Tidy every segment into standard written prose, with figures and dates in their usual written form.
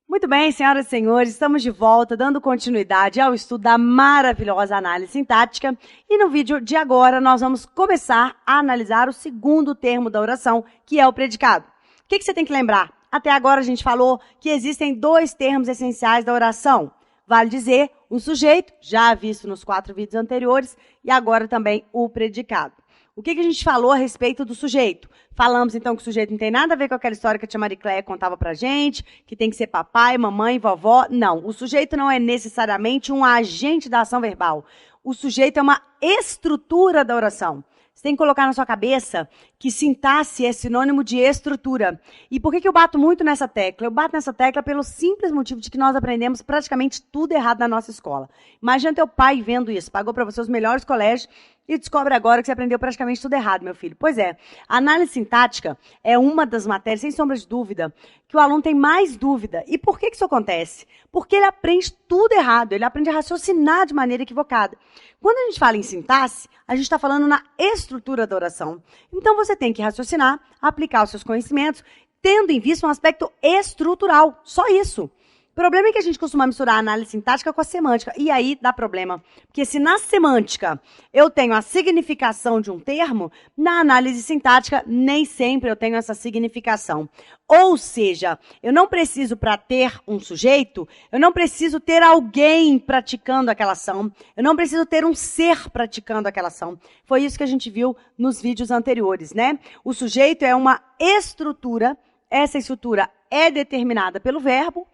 Muito bem, senhoras e senhores, estamos de volta, dando continuidade ao estudo da maravilhosa análise sintática. E no vídeo de agora, nós vamos começar a analisar o segundo termo da oração, que é o predicado. O que você tem que lembrar? Até agora a gente falou que existem dois termos essenciais da oração. Vale dizer, o sujeito, já visto nos 4 vídeos anteriores, e agora também o predicado. O que a gente falou a respeito do sujeito? Falamos, então, que o sujeito não tem nada a ver com aquela história que a tia Maricléia contava pra gente, que tem que ser papai, mamãe, vovó. Não, o sujeito não é necessariamente um agente da ação verbal. O sujeito é uma estrutura da oração. Você tem que colocar na sua cabeça que sintaxe é sinônimo de estrutura. E por que eu bato muito nessa tecla? Eu bato nessa tecla pelo simples motivo de que nós aprendemos praticamente tudo errado na nossa escola. Imagina teu pai vendo isso, pagou para você os melhores colégios e descobre agora que você aprendeu praticamente tudo errado, meu filho. Pois é, a análise sintática é uma das matérias, sem sombra de dúvida, que o aluno tem mais dúvida. E por que isso acontece? Porque ele aprende tudo errado, ele aprende a raciocinar de maneira equivocada. Quando a gente fala em sintaxe, a gente está falando na estrutura da oração. Então, você tem que raciocinar, aplicar os seus conhecimentos, tendo em vista um aspecto estrutural. Só isso. O problema é que a gente costuma misturar a análise sintática com a semântica. E aí dá problema. Porque se na semântica eu tenho a significação de um termo, na análise sintática nem sempre eu tenho essa significação. Ou seja, eu não preciso, para ter um sujeito, eu não preciso ter alguém praticando aquela ação, eu não preciso ter um ser praticando aquela ação. Foi isso que a gente viu nos vídeos anteriores, né? O sujeito é uma estrutura, essa estrutura é determinada pelo verbo,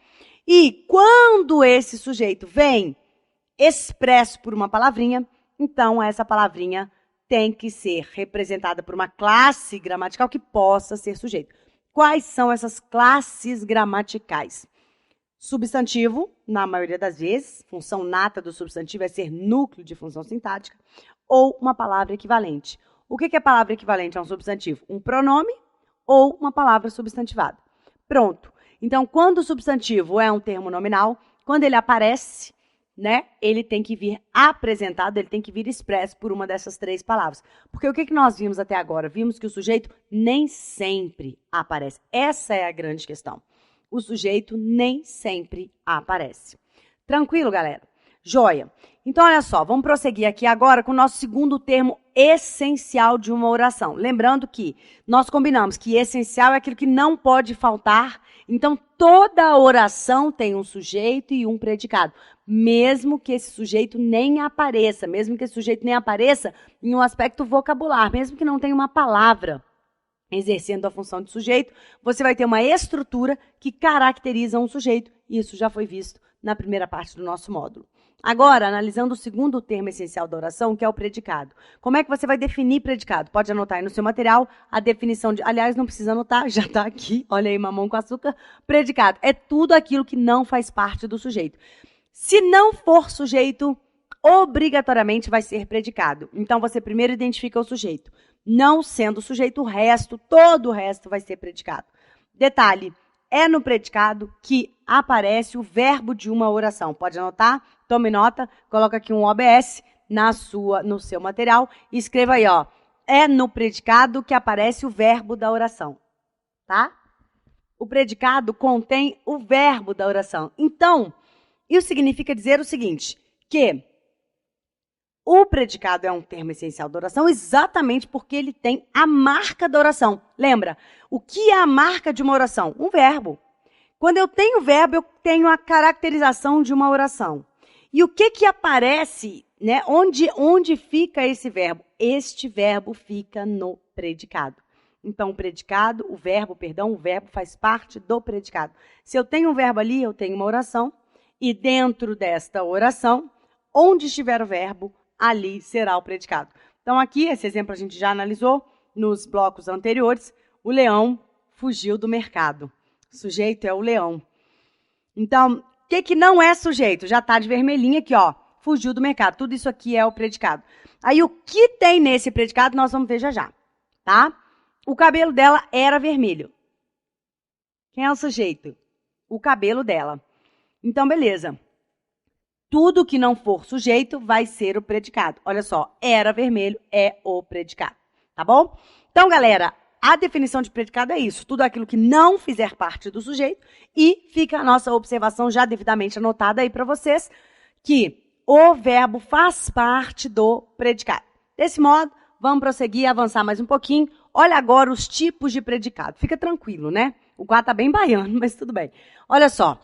e quando esse sujeito vem expresso por uma palavrinha, então essa palavrinha tem que ser representada por uma classe gramatical que possa ser sujeito. Quais são essas classes gramaticais? Substantivo, na maioria das vezes, função nata do substantivo é ser núcleo de função sintática, ou uma palavra equivalente. O que é palavra equivalente a um substantivo? Um pronome ou uma palavra substantivada. Pronto. Então, quando o substantivo é um termo nominal, quando ele aparece, né, ele tem que vir apresentado, ele tem que vir expresso por uma dessas 3 palavras. Porque o que nós vimos até agora? Vimos que o sujeito nem sempre aparece. Essa é a grande questão. O sujeito nem sempre aparece. Tranquilo, galera? Joia. Então, olha só, vamos prosseguir aqui agora com o nosso segundo termo essencial de uma oração. Lembrando que nós combinamos que essencial é aquilo que não pode faltar. Então, toda oração tem um sujeito e um predicado, mesmo que esse sujeito nem apareça, em um aspecto vocabular, mesmo que não tenha uma palavra exercendo a função de sujeito, você vai ter uma estrutura que caracteriza um sujeito, e isso já foi visto na primeira parte do nosso módulo. Agora, analisando o segundo termo essencial da oração, que é o predicado. Como é que você vai definir predicado? Pode anotar aí no seu material a definição de... Aliás, não precisa anotar, já está aqui. Olha aí, mamão com açúcar. Predicado é tudo aquilo que não faz parte do sujeito. Se não for sujeito, obrigatoriamente vai ser predicado. Então, você primeiro identifica o sujeito. Não sendo sujeito, todo o resto vai ser predicado. Detalhe, é no predicado que aparece o verbo de uma oração. Pode anotar? Tome nota, coloca aqui um OBS no seu material e escreva aí, ó. É no predicado que aparece o verbo da oração, tá? O predicado contém o verbo da oração. Então, isso significa dizer o seguinte, que o predicado é um termo essencial da oração exatamente porque ele tem a marca da oração. Lembra? O que é a marca de uma oração? Um verbo. Quando eu tenho verbo, eu tenho a caracterização de uma oração. E o que aparece, né? Onde fica esse verbo? Este verbo fica no predicado. Então, o verbo faz parte do predicado. Se eu tenho um verbo ali, eu tenho uma oração. E dentro desta oração, onde estiver o verbo, ali será o predicado. Então, aqui, esse exemplo a gente já analisou nos blocos anteriores. O leão fugiu do mercado. O sujeito é o leão. Então, o que não é sujeito? Já está de vermelhinho aqui, ó. Fugiu do mercado. Tudo isso aqui é o predicado. Aí, o que tem nesse predicado, nós vamos ver já, tá? O cabelo dela era vermelho. Quem é o sujeito? O cabelo dela. Então, beleza. Tudo que não for sujeito vai ser o predicado. Olha só, era vermelho, é o predicado. Tá bom? Então, galera, a definição de predicado é isso, tudo aquilo que não fizer parte do sujeito, e fica a nossa observação já devidamente anotada aí para vocês, que o verbo faz parte do predicado. Desse modo, vamos prosseguir, avançar mais um pouquinho. Olha agora os tipos de predicado. Fica tranquilo, né? O quadro tá bem baiano, mas tudo bem. Olha só,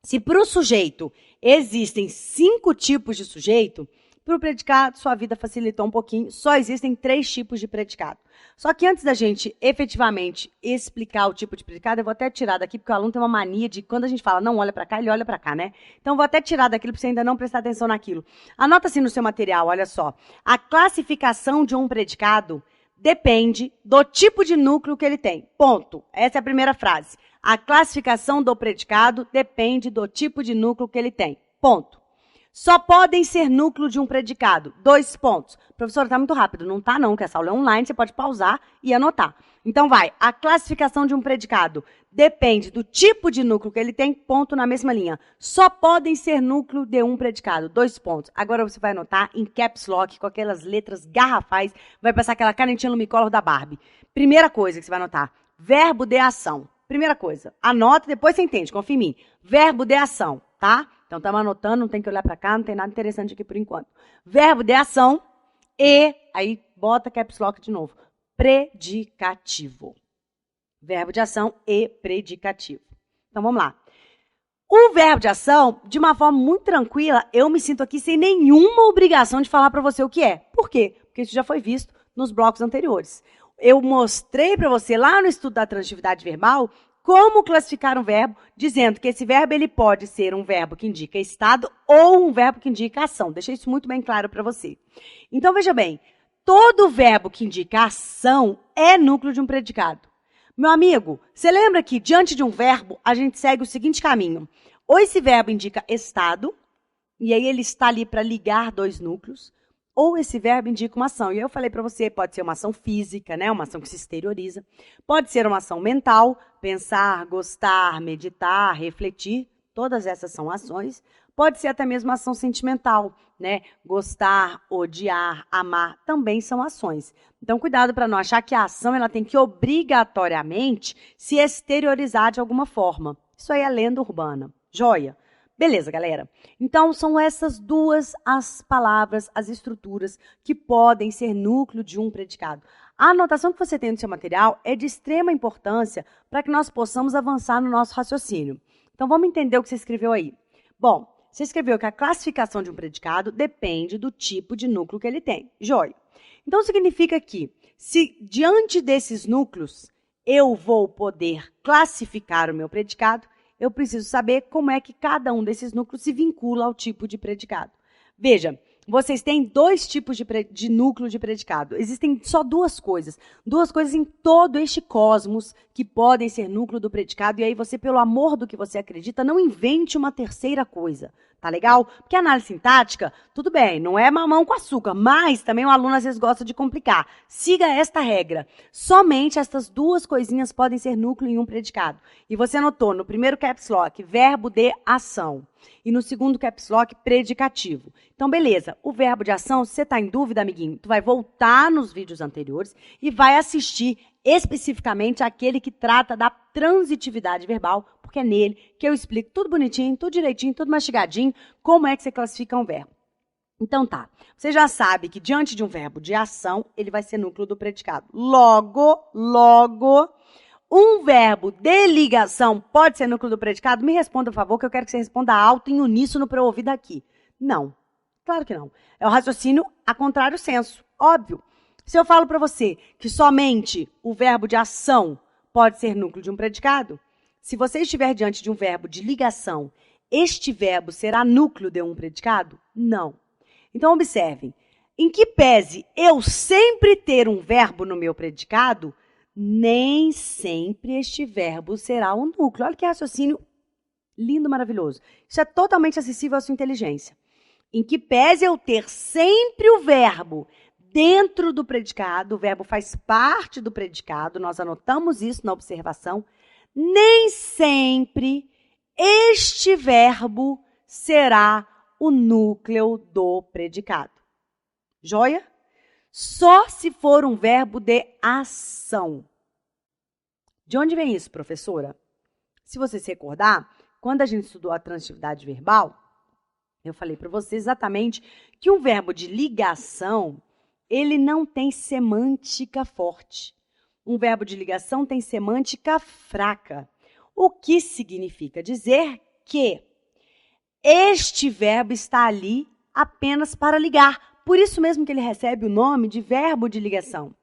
se para o sujeito existem 5 tipos de sujeito, para o predicado, sua vida facilitou um pouquinho, só existem 3 tipos de predicado. Só que antes da gente efetivamente explicar o tipo de predicado, eu vou até tirar daqui, porque o aluno tem uma mania de, quando a gente fala não olha para cá, ele olha para cá, né? Então, vou até tirar daquilo para você ainda não prestar atenção naquilo. Anota assim no seu material, olha só. A classificação de um predicado depende do tipo de núcleo que ele tem. Ponto. Essa é a primeira frase. A classificação do predicado depende do tipo de núcleo que ele tem. Ponto. Só podem ser núcleo de um predicado. 2 pontos. Professor, tá muito rápido. Não tá não, que essa aula é online, você pode pausar e anotar. Então vai, a classificação de um predicado depende do tipo de núcleo que ele tem, ponto na mesma linha. Só podem ser núcleo de um predicado. 2 pontos. Agora você vai anotar em caps lock, com aquelas letras garrafais, vai passar aquela canetinha lumicolor da Barbie. Primeira coisa que você vai anotar, verbo de ação. Primeira coisa, anota, depois você entende, confia em mim. Verbo de ação, tá? Então, estamos anotando, não tem que olhar para cá, não tem nada interessante aqui por enquanto. Verbo de ação e, aí bota caps lock de novo, predicativo. Verbo de ação e predicativo. Então, vamos lá. O verbo de ação, de uma forma muito tranquila, eu me sinto aqui sem nenhuma obrigação de falar para você o que é. Por quê? Porque isso já foi visto nos blocos anteriores. Eu mostrei para você lá no estudo da transitividade verbal como classificar um verbo, dizendo que esse verbo ele pode ser um verbo que indica estado ou um verbo que indica ação. Deixei isso muito bem claro para você. Então, veja bem, todo verbo que indica ação é núcleo de um predicado. Meu amigo, você lembra que diante de um verbo, a gente segue o seguinte caminho. Ou esse verbo indica estado, e aí ele está ali para ligar 2 núcleos, ou esse verbo indica uma ação. E eu falei para você, pode ser uma ação física, né? Uma ação que se exterioriza. Pode ser uma ação mental, pensar, gostar, meditar, refletir. Todas essas são ações. Pode ser até mesmo uma ação sentimental, né? Gostar, odiar, amar, também são ações. Então, cuidado para não achar que a ação ela tem que obrigatoriamente se exteriorizar de alguma forma. Isso aí é lenda urbana. Joia? Beleza, galera? Então, são essas 2 as palavras, as estruturas que podem ser núcleo de um predicado. A anotação que você tem no seu material é de extrema importância para que nós possamos avançar no nosso raciocínio. Então, vamos entender o que você escreveu aí. Bom, você escreveu que a classificação de um predicado depende do tipo de núcleo que ele tem. Joia. Então, significa que, se diante desses núcleos eu vou poder classificar o meu predicado, eu preciso saber como é que cada um desses núcleos se vincula ao tipo de predicado. Veja, vocês têm 2 tipos de núcleo de predicado. Existem só 2 coisas. 2 coisas em todo este cosmos que podem ser núcleo do predicado. E aí você, pelo amor do que você acredita, não invente uma terceira coisa. Tá legal? Porque a análise sintática, tudo bem, não é mamão com açúcar, mas também o aluno às vezes gosta de complicar. Siga esta regra. Somente estas 2 coisinhas podem ser núcleo em um predicado. E você anotou no primeiro caps lock, verbo de ação. E no segundo caps lock, predicativo. Então, beleza. O verbo de ação, se você está em dúvida, amiguinho, tu vai voltar nos vídeos anteriores e vai assistir especificamente aquele que trata da transitividade verbal, porque é nele que eu explico tudo bonitinho, tudo direitinho, tudo mastigadinho, como é que você classifica um verbo. Então tá, você já sabe que diante de um verbo de ação, ele vai ser núcleo do predicado. Logo, um verbo de ligação pode ser núcleo do predicado? Me responda, por favor, que eu quero que você responda alto, em uníssono, para eu ouvir daqui. Não, claro que não. É o raciocínio a contrário senso, óbvio. Se eu falo para você que somente o verbo de ação pode ser núcleo de um predicado, se você estiver diante de um verbo de ligação, este verbo será núcleo de um predicado? Não. Então, observem, em que pese eu sempre ter um verbo no meu predicado, nem sempre este verbo será um núcleo. Olha que raciocínio lindo, maravilhoso. Isso é totalmente acessível à sua inteligência. Em que pese eu ter sempre o verbo dentro do predicado, o verbo faz parte do predicado, nós anotamos isso na observação, nem sempre este verbo será o núcleo do predicado. Joia? Só se for um verbo de ação. De onde vem isso, professora? Se você se recordar, quando a gente estudou a transitividade verbal, eu falei para você exatamente que um verbo de ligação, ele não tem semântica forte. Um verbo de ligação tem semântica fraca. O que significa dizer que este verbo está ali apenas para ligar. Por isso mesmo que ele recebe o nome de verbo de ligação.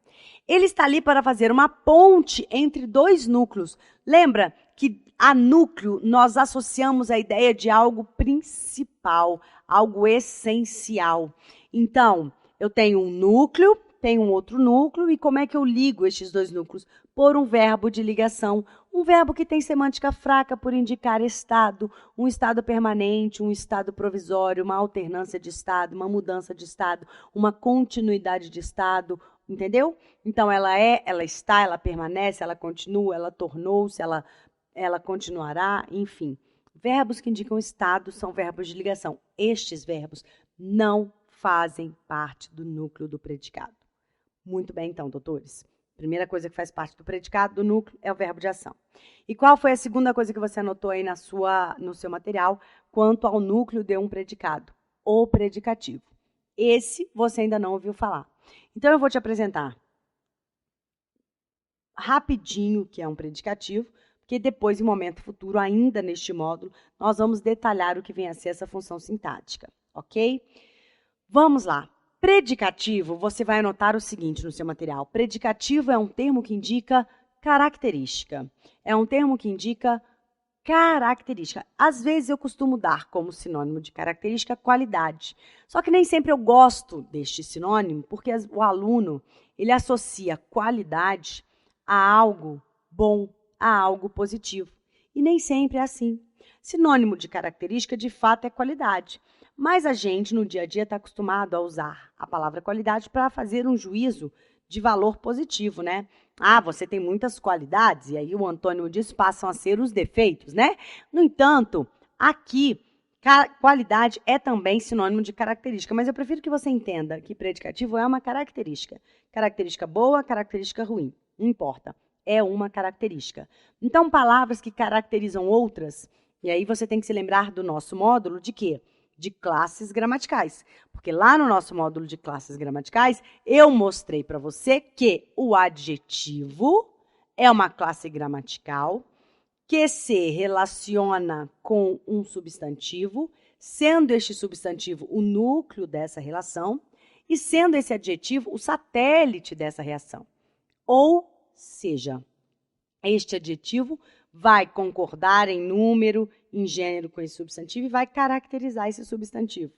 Ele está ali para fazer uma ponte entre dois núcleos. Lembra que a núcleo nós associamos a ideia de algo principal, algo essencial. Então, eu tenho um núcleo, tenho um outro núcleo, e como é que eu ligo estes dois núcleos? Por um verbo de ligação. Um verbo que tem semântica fraca por indicar estado, um estado permanente, um estado provisório, uma alternância de estado, uma mudança de estado, uma continuidade de estado, entendeu? Então, ela é, ela está, ela permanece, ela continua, ela tornou-se, ela continuará, enfim. Verbos que indicam estado são verbos de ligação. Estes verbos não fazem parte do núcleo do predicado. Muito bem, então, doutores. Primeira coisa que faz parte do predicado, do núcleo, é o verbo de ação. E qual foi a segunda coisa que você anotou aí no seu material quanto ao núcleo de um predicado? O predicativo. Esse você ainda não ouviu falar. Então, eu vou te apresentar rapidinho o que é um predicativo, porque depois, em momento futuro, ainda neste módulo, nós vamos detalhar o que vem a ser essa função sintática, ok? Vamos lá. Predicativo, você vai anotar o seguinte no seu material. Predicativo é um termo que indica característica. É um termo que indica característica. Às vezes eu costumo dar como sinônimo de característica qualidade. Só que nem sempre eu gosto deste sinônimo, porque o aluno, ele associa qualidade a algo bom, a algo positivo. E nem sempre é assim. Sinônimo de característica, de fato, é qualidade. Mas a gente, no dia a dia, está acostumado a usar a palavra qualidade para fazer um juízo de valor positivo, né? Ah, você tem muitas qualidades, e aí o antônimo disso passam a ser os defeitos, né? No entanto, aqui, qualidade é também sinônimo de característica, mas eu prefiro que você entenda que predicativo é uma característica. Característica boa, característica ruim, não importa. É uma característica. Então, palavras que caracterizam outras, e aí você tem que se lembrar do nosso módulo de quê? De classes gramaticais. Porque lá no nosso módulo de classes gramaticais, eu mostrei para você que o adjetivo é uma classe gramatical que se relaciona com um substantivo, sendo este substantivo o núcleo dessa relação e sendo esse adjetivo o satélite dessa reação. Ou seja, este adjetivo vai concordar em número, em gênero com esse substantivo e vai caracterizar esse substantivo.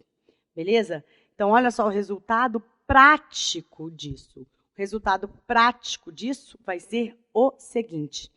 Beleza? Então, olha só o resultado prático disso. O resultado prático disso vai ser o seguinte.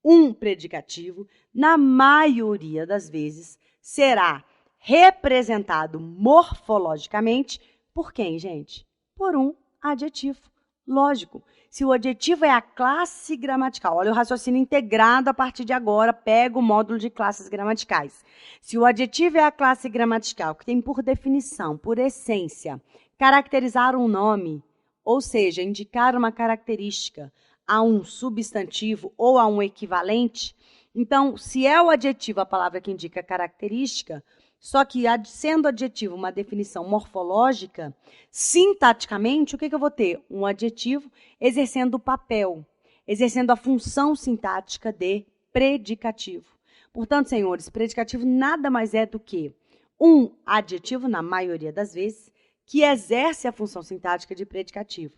Um predicativo, na maioria das vezes, será representado morfologicamente por quem, gente? Por um adjetivo. Lógico. Se o adjetivo é a classe gramatical, olha o raciocínio integrado a partir de agora, pega o módulo de classes gramaticais. Se o adjetivo é a classe gramatical, que tem por definição, por essência, caracterizar um nome, ou seja, indicar uma característica a um substantivo ou a um equivalente, então, se é o adjetivo a palavra que indica característica, só que sendo adjetivo uma definição morfológica, sintaticamente, o que eu vou ter? Um adjetivo exercendo o papel, exercendo a função sintática de predicativo. Portanto, senhores, predicativo nada mais é do que um adjetivo, na maioria das vezes, que exerce a função sintática de predicativo.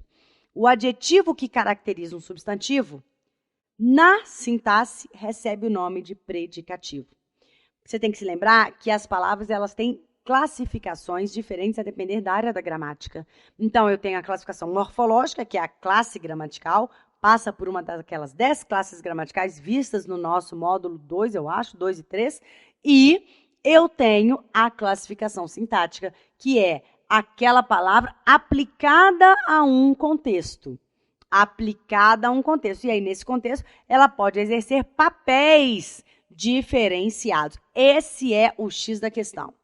O adjetivo que caracteriza um substantivo, na sintaxe, recebe o nome de predicativo. Você tem que se lembrar que as palavras elas têm classificações diferentes a depender da área da gramática. Então, eu tenho a classificação morfológica, que é a classe gramatical, passa por uma daquelas 10 classes gramaticais vistas no nosso módulo 2, eu acho, 2 e 3, e eu tenho a classificação sintática, que é aquela palavra aplicada a um contexto. Aplicada a um contexto. E aí, nesse contexto, ela pode exercer papéis diferenciados. Esse é o X da questão.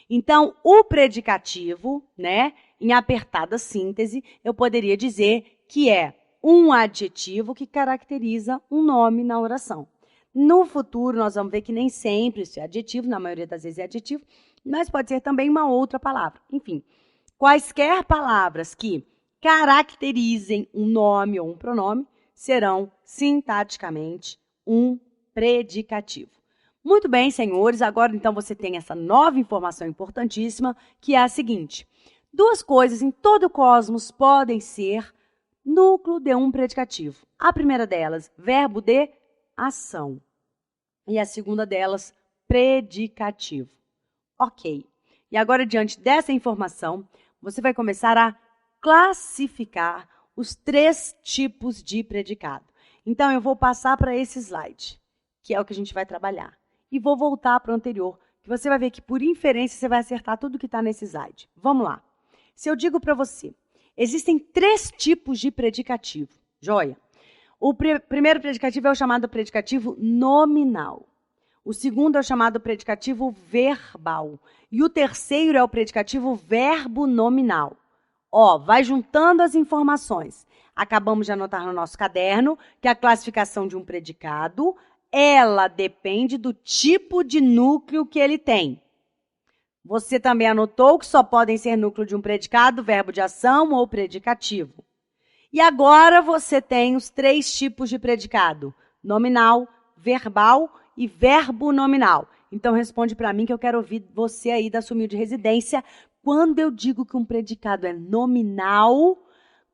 Então, o predicativo, né, em apertada síntese, eu poderia dizer que é um adjetivo que caracteriza um nome na oração. No futuro, nós vamos ver que nem sempre isso é adjetivo, na maioria das vezes é adjetivo, mas pode ser também uma outra palavra. Enfim, quaisquer palavras que caracterizem um nome ou um pronome serão sintaticamente um predicativo. Muito bem, senhores, agora então você tem essa nova informação importantíssima, que é a seguinte: duas coisas em todo o cosmos podem ser núcleo de um predicativo. A primeira delas, verbo de ação. E a segunda delas, predicativo. Ok. E agora, diante dessa informação, você vai começar a classificar os 3 tipos de predicado. Então, eu vou passar para esse slide, que é o que a gente vai trabalhar. E vou voltar para o anterior, que você vai ver que, por inferência, você vai acertar tudo que está nesse slide. Vamos lá. Se eu digo para você, existem 3 tipos de predicativo. Joia? O primeiro predicativo é o chamado predicativo nominal. O segundo é o chamado predicativo verbal. E o terceiro é o predicativo verbo nominal. Ó, vai juntando as informações. Acabamos de anotar no nosso caderno que a classificação de um predicado, ela depende do tipo de núcleo que ele tem. Você também anotou que só podem ser núcleo de um predicado, verbo de ação ou predicativo. E agora você tem os 3 tipos de predicado: nominal, verbal e verbo nominal. Então responde para mim que eu quero ouvir você aí da sua humilde residência. Quando eu digo que um predicado é nominal,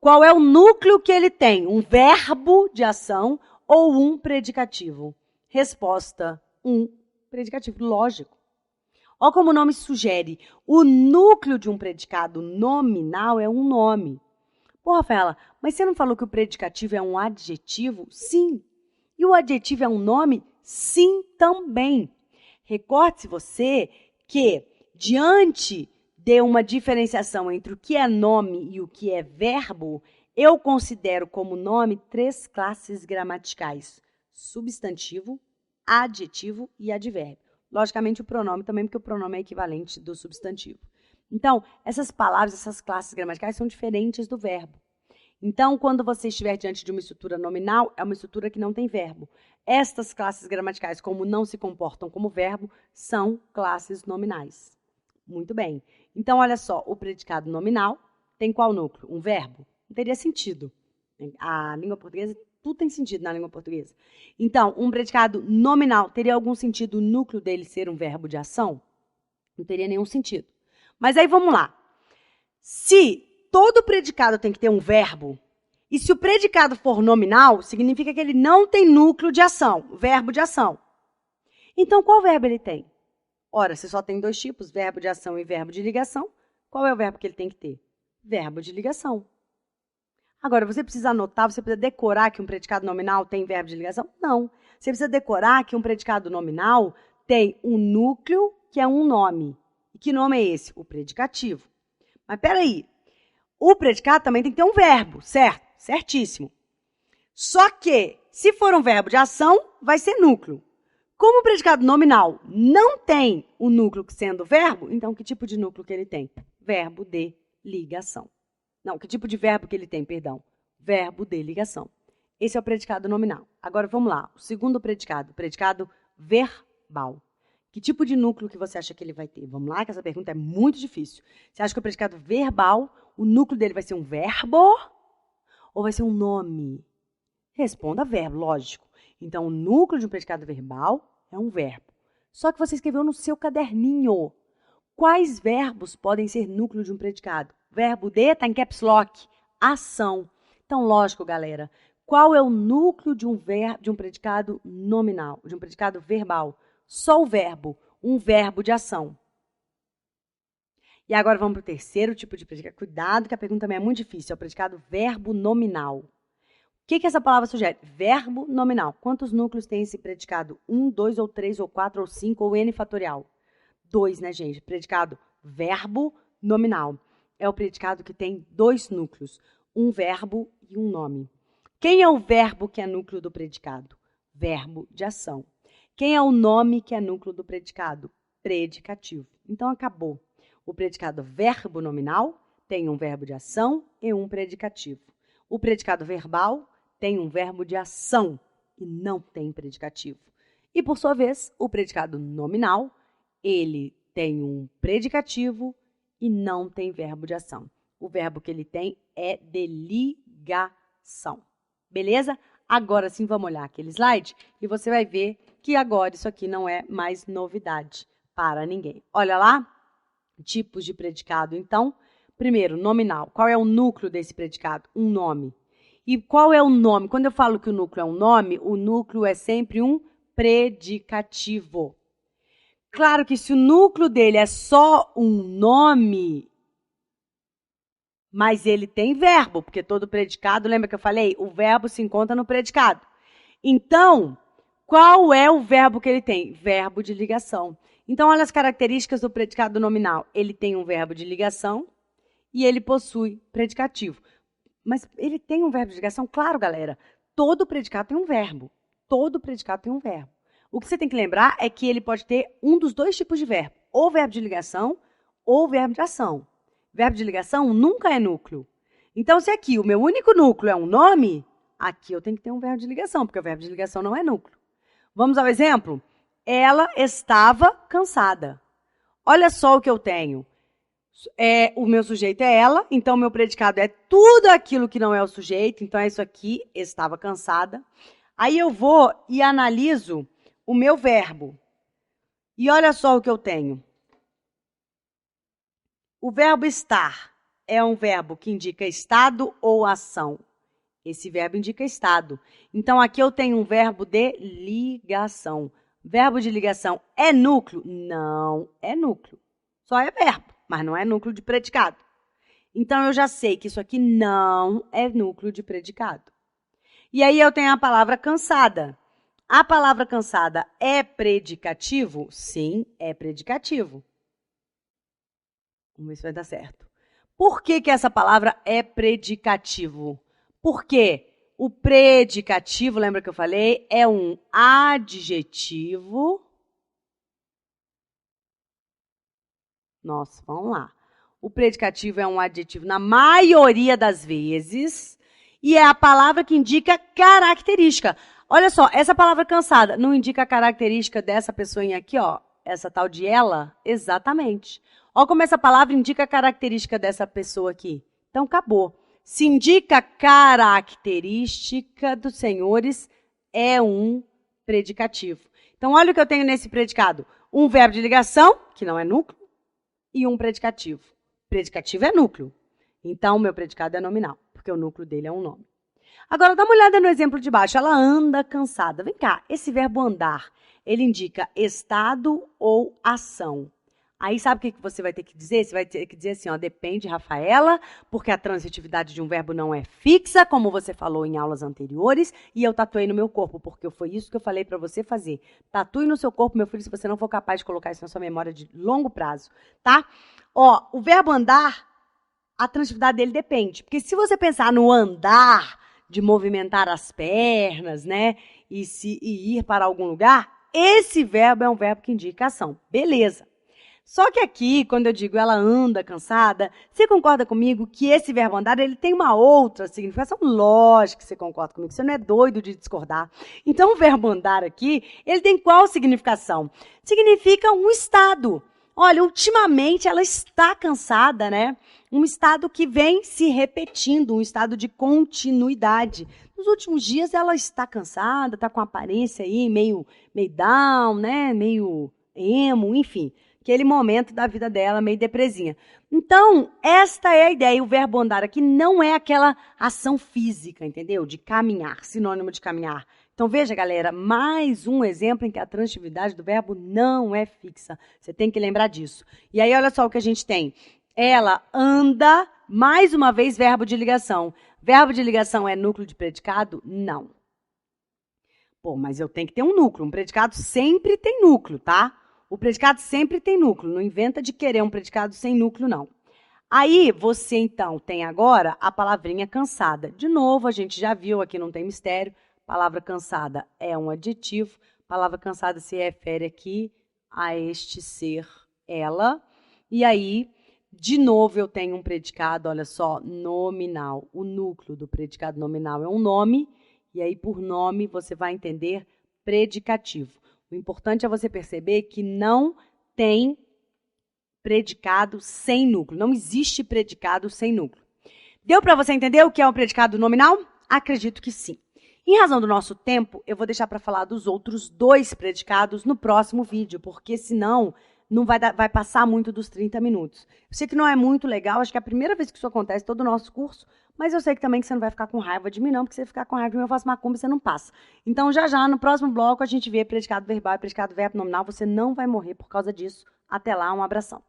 qual é o núcleo que ele tem? Um verbo de ação ou um predicativo? Resposta: um predicativo, lógico. Olha como o nome sugere. O núcleo de um predicado nominal é um nome. Pô, Rafaela, mas você não falou que o predicativo é um adjetivo? Sim. E o adjetivo é um nome? Sim, também. Recorde-se você que, diante de uma diferenciação entre o que é nome e o que é verbo, eu considero como nome 3 classes gramaticais: substantivo, adjetivo e advérbio. Logicamente, o pronome também, porque o pronome é equivalente do substantivo. Então, essas palavras, essas classes gramaticais são diferentes do verbo. Então, quando você estiver diante de uma estrutura nominal, é uma estrutura que não tem verbo. Estas classes gramaticais, como não se comportam como verbo, são classes nominais. Muito bem. Então, olha só, o predicado nominal tem qual núcleo? Um verbo? Não teria sentido. A língua portuguesa, tudo tem sentido na língua portuguesa. Então, um predicado nominal, teria algum sentido o núcleo dele ser um verbo de ação? Não teria nenhum sentido. Mas aí vamos lá. Se todo predicado tem que ter um verbo, e se o predicado for nominal, significa que ele não tem núcleo de ação, verbo de ação. Então, qual verbo ele tem? Ora, você só tem 2 tipos, verbo de ação e verbo de ligação. Qual é o verbo que ele tem que ter? Verbo de ligação. Agora, você precisa anotar, você precisa decorar que um predicado nominal tem verbo de ligação? Não. Você precisa decorar que um predicado nominal tem um núcleo, que é um nome. E que nome é esse? O predicativo. Mas peraí, o predicado também tem que ter um verbo, certo? Certíssimo. Só que, se for um verbo de ação, vai ser núcleo. Como o predicado nominal não tem o núcleo sendo verbo, então que tipo de núcleo que ele tem? Verbo de ligação. Não, que tipo de verbo que ele tem, perdão? Verbo de ligação. Esse é o predicado nominal. Agora vamos lá, o segundo predicado, predicado verbal. Que tipo de núcleo que você acha que ele vai ter? Vamos lá, que essa pergunta é muito difícil. Você acha que o predicado verbal, o núcleo dele vai ser um verbo ou vai ser um nome? Responda verbo, lógico. Então, o núcleo de um predicado verbal é um verbo. Só que você escreveu no seu caderninho. Quais verbos podem ser núcleo de um predicado? Verbo de, está em caps lock, ação. Então, lógico, galera, qual é o núcleo de um predicado nominal, de um predicado verbal? Só o verbo, um verbo de ação. E agora vamos para o terceiro tipo de predicado. Cuidado que a pergunta também é muito difícil, é o predicado verbo nominal. O que essa palavra sugere? Verbo nominal. Quantos núcleos tem esse predicado? 1, 2 ou 3 ou 4 ou 5 ou n fatorial? 2, né, gente? Predicado verbo nominal. É o predicado que tem 2 núcleos, um verbo e um nome. Quem é o verbo que é núcleo do predicado? Verbo de ação. Quem é o nome que é núcleo do predicado? Predicativo. Então, acabou. O predicado verbo nominal tem um verbo de ação e um predicativo. O predicado verbal tem um verbo de ação e não tem predicativo. E, por sua vez, o predicado nominal, ele tem um predicativo e não tem verbo de ação. O verbo que ele tem é de ligação. Beleza? Agora sim, vamos olhar aquele slide e você vai ver que agora isso aqui não é mais novidade para ninguém. Olha lá, tipos de predicado, então. Primeiro, nominal. Qual é o núcleo desse predicado? Um nome. E qual é o nome? Quando eu falo que o núcleo é um nome, o núcleo é sempre um predicativo. Claro que se o núcleo dele é só um nome, mas ele tem verbo, porque todo predicado, lembra que eu falei? O verbo se encontra no predicado. Então, qual é o verbo que ele tem? Verbo de ligação. Então, olha as características do predicado nominal. Ele tem um verbo de ligação e ele possui predicativo. Mas ele tem um verbo de ligação? Claro, galera. Todo predicado tem um verbo. Todo predicado tem um verbo. O que você tem que lembrar é que ele pode ter um dos dois tipos de verbo. Ou verbo de ligação ou verbo de ação. Verbo de ligação nunca é núcleo. Então, se aqui o meu único núcleo é um nome, aqui eu tenho que ter um verbo de ligação, porque o verbo de ligação não é núcleo. Vamos ao exemplo? Ela estava cansada. Olha só o que eu tenho. O meu sujeito é ela, então o meu predicado é tudo aquilo que não é o sujeito, então é isso aqui, estava cansada. Aí eu vou e analiso o meu verbo. E olha só o que eu tenho. O verbo estar é um verbo que indica estado ou ação. Esse verbo indica estado. Então, aqui eu tenho um verbo de ligação. Verbo de ligação é núcleo? Não é núcleo. Só é verbo, mas não é núcleo de predicado. Então, eu já sei que isso aqui não é núcleo de predicado. E aí eu tenho a palavra cansada. A palavra cansada é predicativo? Sim, é predicativo. Vamos ver se vai dar certo. Por que essa palavra é predicativo? Porque o predicativo, lembra que eu falei, é um adjetivo. Nossa, vamos lá. O predicativo é um adjetivo na maioria das vezes e é a palavra que indica característica. Olha só, essa palavra cansada não indica a característica dessa pessoinha aqui, ó, essa tal de ela? Exatamente. Olha como essa palavra indica a característica dessa pessoa aqui. Então, acabou. Se indica característica dos senhores, é um predicativo. Então, olha o que eu tenho nesse predicado. Um verbo de ligação, que não é núcleo, e um predicativo. Predicativo é núcleo. Então, o meu predicado é nominal, porque o núcleo dele é um nome. Agora, dá uma olhada no exemplo de baixo. Ela anda cansada. Vem cá, esse verbo andar, ele indica estado ou ação. Aí, sabe o que você vai ter que dizer? Você vai ter que dizer assim, ó, depende, Rafaela, porque a transitividade de um verbo não é fixa, como você falou em aulas anteriores, e eu tatuei no meu corpo, porque foi isso que eu falei para você fazer. Tatue no seu corpo, meu filho, se você não for capaz de colocar isso na sua memória de longo prazo, tá? Ó, o verbo andar, a transitividade dele depende, porque se você pensar no andar, de movimentar as pernas, né, e ir para algum lugar, esse verbo é um verbo que indica ação. Beleza. Só que aqui, quando eu digo ela anda cansada, você concorda comigo que esse verbo andar ele tem uma outra significação? Lógico que você concorda comigo, você não é doido de discordar. Então, o verbo andar aqui, ele tem qual significação? Significa um estado. Olha, ultimamente ela está cansada, né? Um estado que vem se repetindo, um estado de continuidade. Nos últimos dias ela está cansada, está com a aparência aí meio down, né? Meio emo, enfim. Aquele momento da vida dela meio depresinha. Então, esta é a ideia. O verbo andar aqui não é aquela ação física, entendeu? De caminhar, sinônimo de caminhar. Então, veja, galera, mais um exemplo em que a transitividade do verbo não é fixa. Você tem que lembrar disso. E aí, olha só o que a gente tem. Ela anda, mais uma vez, verbo de ligação. Verbo de ligação é núcleo de predicado? Não. Pô, mas eu tenho que ter um núcleo. Um predicado sempre tem núcleo, tá? O predicado sempre tem núcleo. Não inventa de querer um predicado sem núcleo, não. Aí, você, então, tem agora a palavrinha cansada. De novo, a gente já viu, aqui não tem mistério. Palavra cansada é um adjetivo. Palavra cansada se refere aqui a este ser, ela. E aí, De novo, eu tenho um predicado, olha só, nominal. O núcleo do predicado nominal é um nome, e aí por nome você vai entender predicativo. O importante é você perceber que não tem predicado sem núcleo. Não existe predicado sem núcleo. Deu para você entender o que é um predicado nominal? Acredito que sim. Em razão do nosso tempo, eu vou deixar para falar dos outros 2 predicados no próximo vídeo, porque senão não vai passar muito dos 30 minutos. Eu sei que não é muito legal, acho que é a primeira vez que isso acontece todo o nosso curso, mas eu sei que também que você não vai ficar com raiva de mim, não, porque se você ficar com raiva de mim, eu faço macumba e você não passa. Então, já, no próximo bloco, a gente vê predicado verbal e predicado verbo nominal. Você não vai morrer por causa disso. Até lá, um abração.